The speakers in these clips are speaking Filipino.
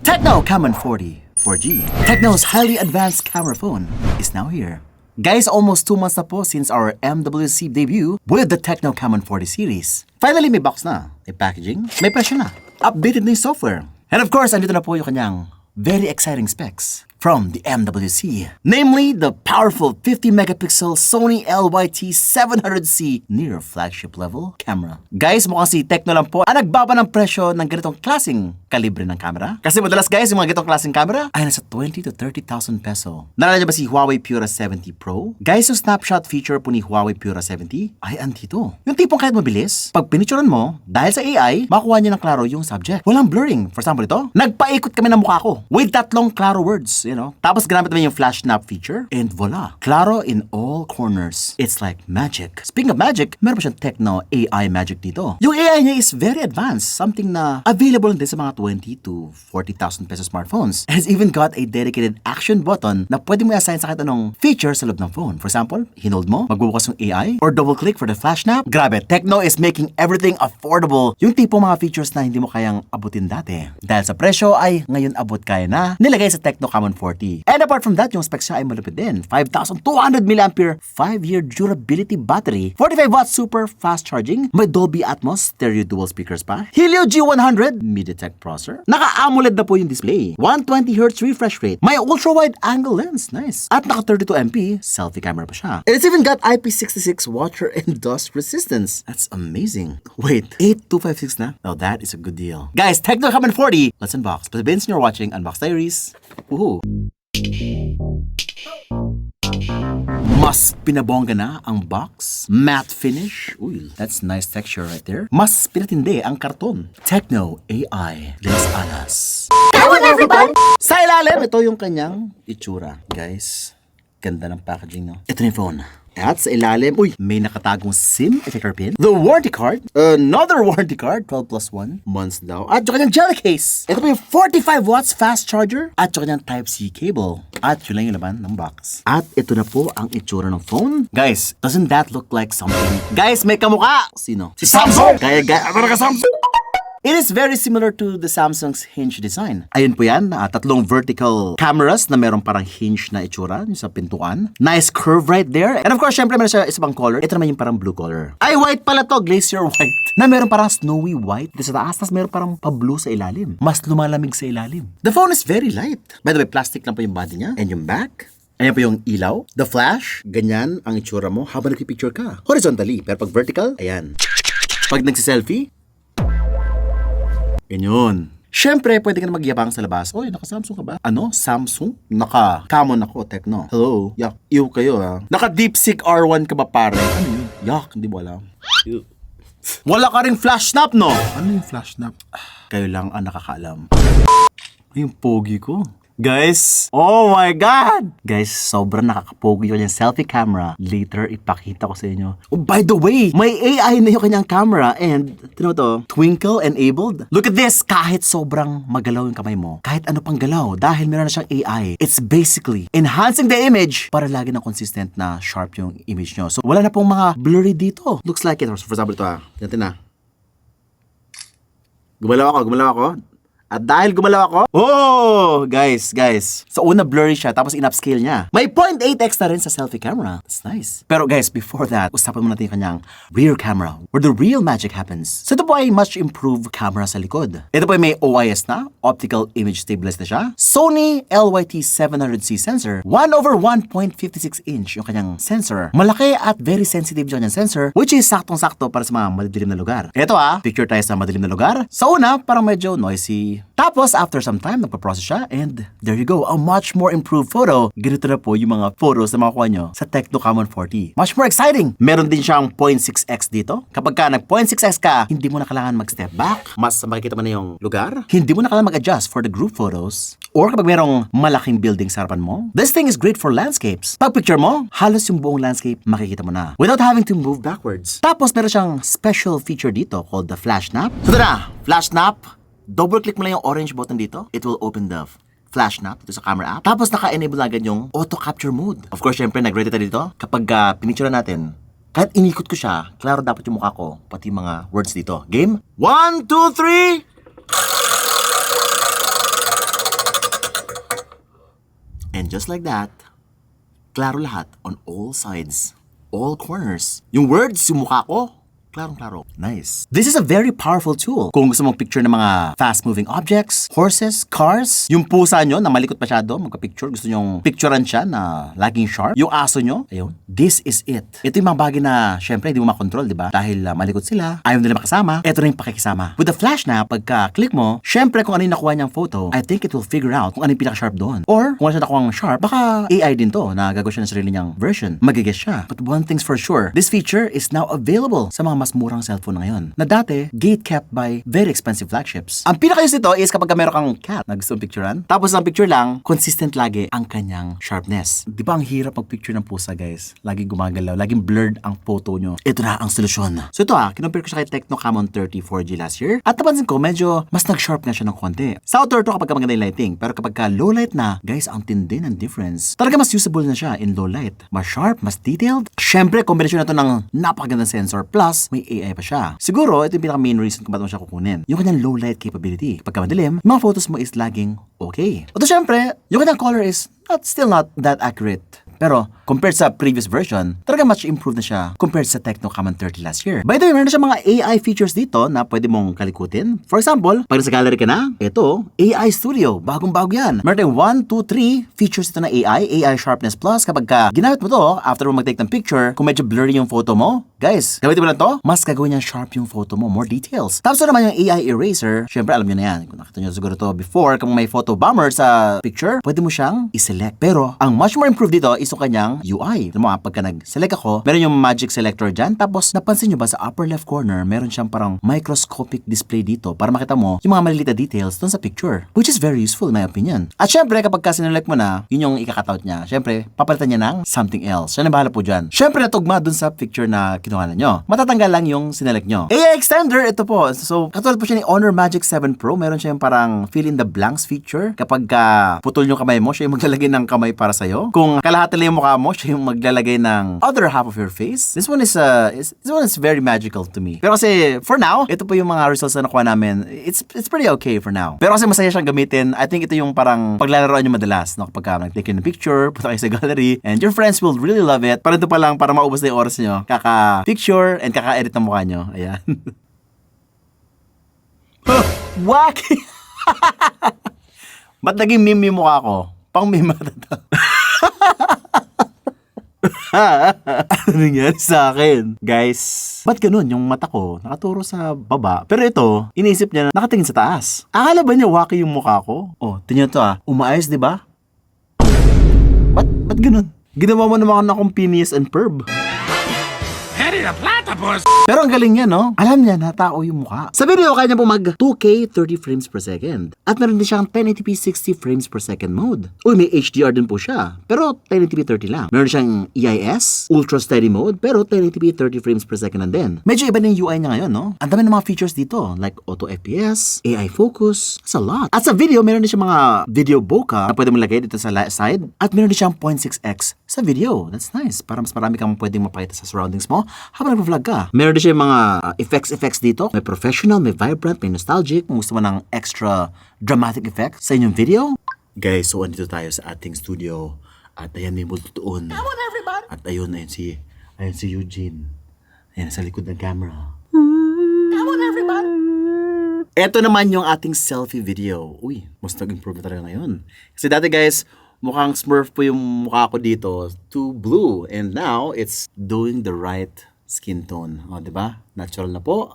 Tecno Camon 40 4G. Tecno's highly advanced camera phone is now here. Guys, almost 2 months na po since our MWC debut with the Tecno Camon 40 series. Finally, may box na, may packaging, may presyo na, updated na yung software. And of course, andito na po yung kanyang very exciting specs from the MWC. Namely, the powerful 50-megapixel Sony LYT700C near flagship level camera. Guys, mukhang si Tecno lang po ang nagbaba ng presyo ng ganitong klaseng kalibre ng camera. Kasi madalas guys, yung mga ganitong klaseng camera ay nasa 20 to 30,000 peso. Naalala niyo ba si Huawei Pura 70 Pro? Guys, yung snapshot feature po ni Huawei Pura 70 ay andito. Yung tipong kahit mabilis, pag pinicturean mo, dahil sa AI, makuha niya ng klaro yung subject. Walang blurring. For example ito, nagpaikot kami ng mukha ko with tatlong klaro words, you know. Tapos ginamit naman yung flash snap feature and voila, klaro in all corners. It's like magic. Speaking of magic, meron pa siyang Tecno AI magic dito. Yung AI niya is very advanced, something na available din sa mga 20 to 40,000 peso smartphones. It has even got a dedicated action button na pwede mo i-assign sa kahit anong feature sa loob ng phone. For example, hinold mo, magbubukas yung AI, or double click for the flash snap. Grabe, Tecno is making everything affordable. Yung tipo mga features na hindi mo kayang abutin dati. Dahil sa presyo ay ngayon abot kaya na nilagay sa Tecno Camon 40. And apart from that, yung specs niya ay malupit din. 5,200 mAh, 5-year durability battery, 45 watts super fast charging, may Dolby Atmos stereo dual speakers pa, Helio G100 MediaTek processor, naka-AMOLED na po yung display, 120Hz refresh rate, may ultra-wide angle lens, nice, at naka 32MP selfie camera pa siya. And it's even got IP66 water and dust resistance. That's amazing. Wait, 8256 na? Oh, that is a good deal. Guys, Tecno Camon 40, let's unbox. But since you're watching Unbox Diaries, woohoo! Mas pinabongga na ang box. Matte finish. Uy, that's nice texture right there. Mas pinatindi ang karton. Tecno AI Las Alas. Hello everyone! Sa ilalim, ito yung kanyang itsura. Guys, ganda ng packaging, no? Ito na yung phone. At sa ilalim, uy, may nakatagong SIM ejector pin. The warranty card. Another warranty card. 12 plus 1 months daw. At yung kanyang jelly case. Ito pa yung 45 watts fast charger. At yung kanyang Type-C cable. At yun lang yung laman ng box. At ito na po ang itsura ng phone. Guys, doesn't that look like something? Guys, may kamukha! Sino? Si Samsung! Kaya ka Samsung! It is very similar to the Samsung's hinge design. Ayun po yan, tatlong vertical cameras na meron parang hinge na itsura sa pintuan. Nice curve right there. And of course, syempre meron siya isang color. Ito naman yung parang blue color. Ay, white pala to, glacier white. Na meron parang snowy white. Dito sa taas, tas meron parang pa-blue sa ilalim. Mas lumalamig sa ilalim. The phone is very light. By the way, plastic lang po yung body niya. And yung back. Ayan po yung ilaw. The flash, ganyan ang itsura mo habang nagpipicture ka. Horizontally, pero pag vertical, ayan. Pag nagsiselfie, ganyan. Siyempre, pwede ka na magyabang sa labas. Oy, naka-Samsung ka ba? Ano? Samsung? Naka-Camon ako, Tecno. Hello? Yak, ew kayo ha. Naka-DeepSeek R1 ka ba pare? Ano yun? Yak, hindi mo alam. Ew. Wala ka ring flash snap, no? Ano yung flash snap? Kayo lang ang nakakaalam. Yung pogi ko. Guys, oh my God! Guys, sobrang nakakapogi yung selfie camera. Later, ipakita ko sa inyo. Oh, by the way, may AI na yung kanyang camera and, tino to, twinkle enabled. Look at this! Kahit sobrang magalaw yung kamay mo, kahit ano pang galaw, dahil meron na siyang AI, it's basically enhancing the image para lagi na consistent na sharp yung image nyo. So, wala na pong mga blurry dito. Looks like it. For example, ito tingnan na. Gumalaw ako. At dahil gumalaw ako, oh, guys. So, una blurry siya, tapos in-upscale niya. May 0.8x na rin sa selfie camera. That's nice. Pero guys, before that, usapan mo natin yung kanyang rear camera, where the real magic happens. So, ito po ay much improved camera sa likod. Ito po ay may OIS na, optical image stabilized na siya. Sony LYT700C sensor, 1/1.56 inch yung kanyang sensor. Malaki at very sensitive yung kanyang sensor, which is saktong-sakto para sa mga madidilim na lugar. Ito picture tayo sa madilim na lugar. Sa una, parang medyo noisy. Tapos, after some time, nagpa-process siya and there you go, a much more improved photo. Ganito na po yung mga photos na makukuha nyo sa Tecno Camon 40. Much more exciting! Meron din siyang 0.6x dito. Kapag ka nag-0.6x ka, hindi mo na kailangan mag-step back. Mas makikita mo na yung lugar. Hindi mo na kailangan mag-adjust for the group photos. Or kapag merong malaking building sa harapan mo, this thing is great for landscapes. Pag picture mo, halos yung buong landscape makikita mo na without having to move backwards. Tapos, meron siyang special feature dito called the flash snap. So, ito na, flash snap. Double-click mo lang yung orange button dito. It will open the flash snap dito sa camera app. Tapos naka-enable agad yung auto capture mode. Of course, syempre, nag-ready tayo dito. Kapag pinicture natin, kahit inikot ko siya, klaro dapat yung mukha ko, pati mga words dito. Game? 1, 2, 3! And just like that, klaro lahat on all sides, all corners. Yung words, yung mukha ko, klarong-klaro. Nice. This is a very powerful tool. Kung gusto mong picture ng mga fast-moving objects, horses, cars, yung pusa nyo na malikot masyado, magka-picture, gusto nyong picturean siya na laging sharp, yung aso nyo, ayun, this is it. Ito yung mga bagay na, syempre, hindi mo makontrol, di ba? Dahil malikot sila, ayaw nila makasama, ito na yung pakikisama. With the flash na, pagka-click mo, syempre, kung ano yung nakuha niyang photo, I think it will figure out kung ano yung pinaka-sharp doon. Or, kung ano siya nakuha ng sharp, baka AI din to, na gagawin siya ng sarili niyang version. Magigas siya. But one thing's for sure, this feature is now available sa mga mas murang cellphone na ngayon. Na dati, gate-kept by very expensive flagships. Ang pinaka-use nito is kapag meron kang cat na gusto mong picturean, tapos ang picture lang, consistent lagi ang kanyang sharpness. Di ba ang hirap mag-picture ng pusa, guys? Laging gumagalaw, laging blurred ang photo nyo. Ito na ang solusyon. So ito kinompare ko siya kay Tecno Camon 30 4G last year. At napansin ko, medyo mas nag-sharp nga siya ng konti. Sa outdoor to kapag maganda yung lighting. Pero kapag low light na, guys, ang tindi ng difference. Talaga mas usable na siya in low light. Mas sharp, mas detailed. Syempre, kombinasyon na to ng napakagandang sensor plus may AI pa siya. Siguro, ito yung pinaka-main reason kung ba't mo siya kukunin. Yung kanyang low light capability. Pagka madilim, yung mga photos mo is laging okay. Ito syempre, yung kanyang color is still not that accurate. Pero, compared sa previous version, talaga much improved na siya compared sa Tecno Camon 30 last year. By the way, meron na siya mga AI features dito na pwede mong kalikutin. For example, pag nasa gallery ka na, ito, AI Studio. Bagong-bago yan. Meron tayong 1, 2, 3 features ito na AI Sharpness Plus. Kapag ginamit mo to, after mo mag-take ng picture, kung medyo blurry yung photo mo, guys, gamitin mo lang to, mas gagawin niya sharp yung photo mo, more details. Tapos naman yung AI Eraser, syempre alam nyo na yan. Kung nakita nyo siguro to before, kung may photo bomber sa picture, pwede mo siyang iselect. Pero, ang much more improved dito is yung kanyang UI. Alam mo, pagka nag-select ako, meron yung magic selector dyan. Tapos, napansin nyo ba sa upper left corner, meron siyang parang microscopic display dito para makita mo yung mga maliliit na details dun sa picture. Which is very useful in my opinion. At syempre, kapag sinelect mo na, yun yung ika-cutout niya. Syempre, papalitan niya ng something else. Siya na bahala po dyan. Syempre, natugma dun sa picture na kinuha nyo. Matatanggal lang yung sinelect nyo. AI Extender, ito po. So, katulad po siya ni Honor Magic 7 Pro. Meron siya yung parang fill in the blanks feature. Kapag putol yung kamay mo, siya yung maglalagay ng kamay para sa'yo. Kung kalahati lang yung mukha mo, siya yung maglalagay ng other half of your face. This one is very magical to me. Pero kasi for now, ito po yung mga results na nakuha namin. It's pretty okay for now. Pero kasi masaya siyang gamitin. I think ito yung parang paglalaroan nyo madalas, no? Kapag nag-take ng picture, punta kayo sa gallery, and your friends will really love it. Para ito pa lang, para maubos na yung oras nyo, kaka-picture and kaka-edit ng mukha nyo. Ayan. Wacky! Ba't naging meme yung mukha ko? Pang meme ata to. Ano nangyari sa akin? Guys, ba't ganun? Yung mata ko nakaturo sa baba. Pero ito, iniisip niya na nakatingin sa taas. Akala ba niya wacky yung mukha ko? Oh, tingnan to umaayos, di ba? Ba't ganun? Ginawa mo naman akong Phineas and Ferb. Pero ang galing niya, no? Alam niya na tao yung mukha. Sa video, kaya niya po mag 2K 30 frames per second. At meron din siyang 1080p 60 frames per second mode. Uy, may HDR din po siya. Pero 1080p 30 lang. Meron siyang EIS, Ultra Steady Mode, pero 1080p 30 frames per second lang din. Medyo iba na yung UI niya ngayon, no? Ang dami ng mga features dito, like Auto FPS, AI Focus. That's a lot. At sa video, meron din siyang mga video bokeh na pwede mo lagay dito sa side. At meron din siyang 0.6x sa video. That's nice. Para mas marami kang pwedeng mapakita sa surroundings mo habang nag-vlog ka. Meron din siya yung mga effects dito. May professional, may vibrant, may nostalgic. Kung gusto mo ng extra dramatic effects sa inyong video. Guys, so andito tayo sa ating studio. At ayan, may multo doon. Come on, everybody! At ayun si Eugene. Ayan, sa likod ng camera. Come on, everybody! Ito naman yung ating selfie video. Uy, mas nag-improve na talaga ngayon. Kasi dati guys, mukhang Smurf po yung mukha ko dito. Too blue. And now, it's doing the right skin tone. O, diba? Natural na po.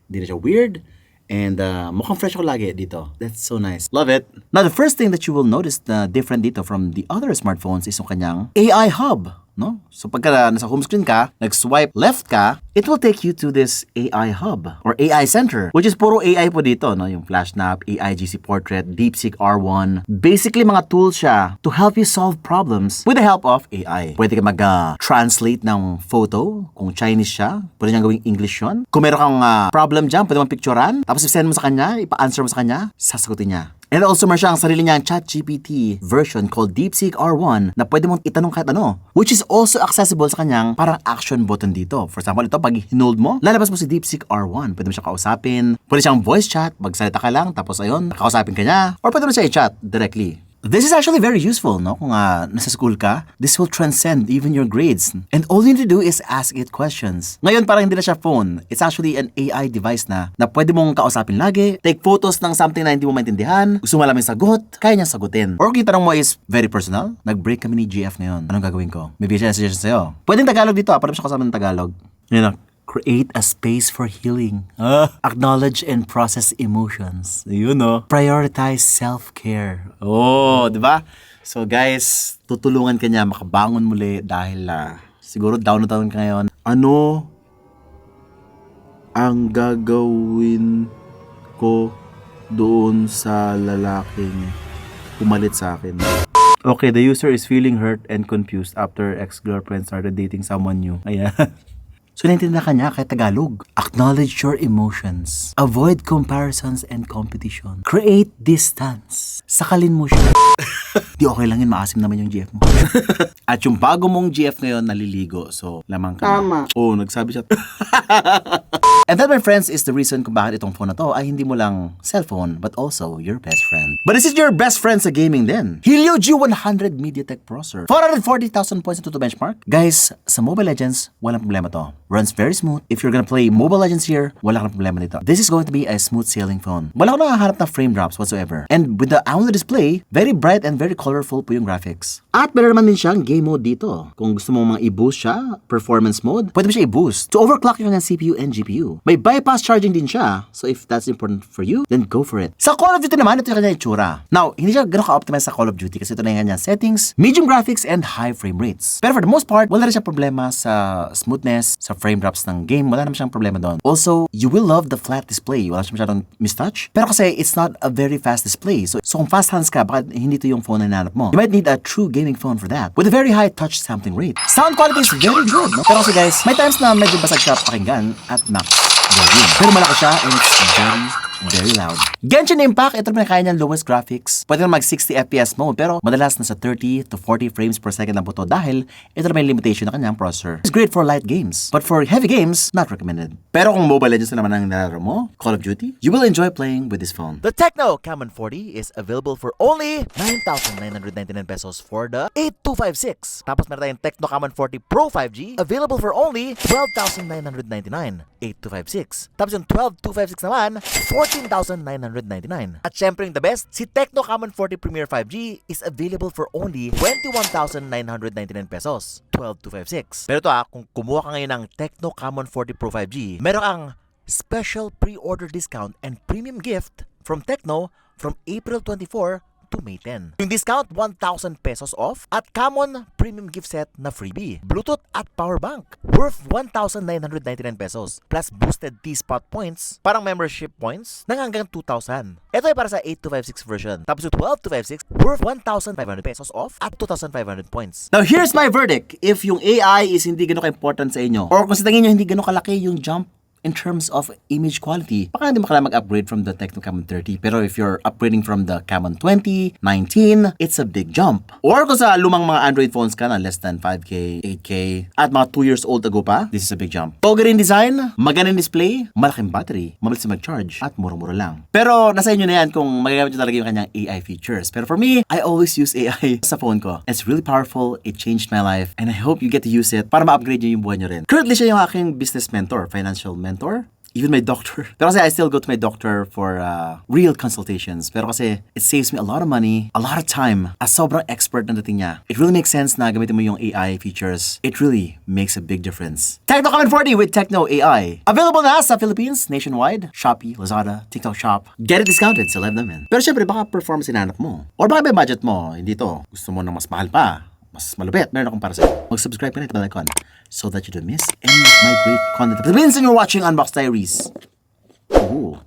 Hindi na siya weird. And mukhang fresh ako lagi dito. That's so nice. Love it. Now, the first thing that you will notice na different dito from the other smartphones is yung kanyang AI hub. No? So pagka nasa home screen ka, nag-swipe left ka, it will take you to this AI hub or AI center, which is puro AI po dito, no? Yung Flash Snap, AI GC Portrait, DeepSeek R1. Basically, mga tools siya to help you solve problems with the help of AI. Pwede ka mag-translate ng photo, kung Chinese siya, pwede niyang gawing English yun. Kung meron kang problem dyan, pwede mong picturean, tapos i-send mo sa kanya, ipa-answer mo sa kanya, sasagutin niya. And also, meron siyang sarili niyang ChatGPT version called DeepSeek R1 na pwede mong itanong kahit ano, which is also accessible sa kanyang parang action button dito. For example, ito, pag hinold mo, lalabas mo si DeepSeek R1. Pwede mo siya kausapin. Pwede siyang voice chat. Magsalita ka lang, tapos ayun, kakausapin ka niya. Or pwede mo siya i-chat directly. This is actually very useful, no? Kung nasa school ka, this will transcend even your grades. And all you need to do is ask it questions. Ngayon, parang hindi na siya phone. It's actually an AI device na pwede mong kausapin lagi, take photos ng something na hindi mo maintindihan, gusto mo malaman yung sagot, kaya niyang sagutin. Or kung yung tanong mo is very personal, nag-break kami ni GF ngayon. Anong gagawin ko? May bigyan siya suggestion sa'yo. Pwedeng Tagalog dito, pwede siya kasama ng Tagalog. Yun na. Create a space for healing. Acknowledge and process emotions. Yun, no? Prioritize self-care. Oh, di ba? So guys, tutulungan ka niya makabangon muli dahil siguro down na down ka ngayon. Ano ang gagawin ko doon sa lalaking pumalit sa akin? Okay, the user is feeling hurt and confused after ex-girlfriend started dating someone new. Ayan. So, naintindihan ka niya kahit Tagalog. Acknowledge your emotions. Avoid comparisons and competition. Create distance. Sakalin mo siya. Di okay lang yun, maasim naman yung GF mo. At yung bago mong GF ngayon, naliligo. So, lamang ka na. Oo, nagsabi siya. And that, my friends, is the reason kung bakit itong phone na to ay hindi mo lang cellphone, but also your best friend. But is it your best friend sa gaming din? Helio G100 MediaTek processor. 440,000 points ito to benchmark. Guys, sa Mobile Legends, walang problema to. Runs very smooth. If you're gonna play Mobile Legends here, wala kang problema dito. This is going to be a smooth sailing phone. Wala ko nakahanap na frame drops whatsoever. And with the AMOLED display, very bright and very colorful po yung graphics. At meron naman din siyang game mode dito. Kung gusto mo mga i-boost siya, performance mode, pwede mo siya i-boost. To overclock yung CPU and GPU. May bypass charging din siya. So if that's important for you, then go for it. Sa Call of Duty naman, ito yung kanyang itsura. Now, hindi siya gano'n ka-optimize sa Call of Duty kasi ito na yung kanyang settings, medium graphics, and high frame rates. Pero for the most part, wala rin siya problema sa smoothness, sa frame drops ng game. Wala naman siyang problema doon. Also, you will love the flat display. Wala siya masyadong mistouch. Pero kasi it's not a very fast display. So kung fast hands ka, baka hindi ito yung phone na hinanap mo. You might need a true gaming phone for that. With a very high touch sampling rate. Sound quality is very good, no? Pero kasi guys, may times na medyo basag siya pakinggan at max volume. Pero malaki siya and it's very loud. Genshin Impact, ito naman kaya niyang lowest graphics. Pwede na mag 60 FPS mode, pero madalas nasa 30 to 40 frames per second ang buto dahil ito na may limitation na kanyang processor. It's great for light games, but for heavy games, not recommended. Pero kung Mobile Legends na naman ang nalaro mo, Call of Duty, you will enjoy playing with this phone. The Tecno Camon 40 is available for only 9,999 pesos for the 8256. Tapos meron tayong Tecno Camon 40 Pro 5G, available for only 12,999. 8256. Tapos yung 12256 naman, 14,999. At syempre yung the best, si Tecno Camon 40 Premier 5G is available for only 21,999 pesos. 12256. Pero ito kung kumuha ka ngayon ng Tecno Camon 40 Pro 5G, meron kang special pre-order discount and premium gift from Tecno from April 24 to May 10. Yung discount, 1,000 pesos off at Camon premium gift set na freebie, Bluetooth at power bank worth 1,999 pesos plus boosted T-Spot points, parang membership points ng hanggang 2,000. Ito ay para sa 8256 version. Tapos yung 12256 worth 1,500 pesos off at 2,500 points. Now here's my verdict. If yung AI is hindi gano'n ka-important sa inyo, or kung sa tingin nyo hindi gano'n kalaki yung jump in terms of image quality, baka hindi mo kailangan mag-upgrade from the Tecno Camon 30. Pero if you're upgrading from the Camon 20, 19, it's a big jump. Or kung sa lumang mga Android phones ka na less than 5K, 8K, at mga 2 years old ago pa, this is a big jump. Pogi rin design, magandang display, malaking battery, mabilis na mag-charge, at mura-mura lang. Pero nasa inyo na yan kung magagamit nyo talaga yung kanyang AI features. Pero for me, I always use AI sa phone ko. It's really powerful, it changed my life, and I hope you get to use it para ma-upgrade nyo yung buhay nyo rin. Currently, siya yung aking business mentor, financial mentor, even my doctor. Pero kasi I still go to my doctor for real consultations. Pero kasi it saves me a lot of money, a lot of time. As sobrang expert na dating niya, it really makes sense na gamitin mo yung AI features. It really makes a big difference. Tecno Camon 40 with Tecno AI. Available na sa Philippines, nationwide, Shopee, Lazada, TikTok Shop. Get it discounted sa live namin. Pero syempre, baka performance inanap mo. Or baka may budget mo, hindi to. Gusto mo ng mas mahal pa, mas malupit, meron akong para sa'yo. Mag-subscribe ka na, bell icon, so that you don't miss any of my great content. That means you're watching Unbox Diaries. Ooh.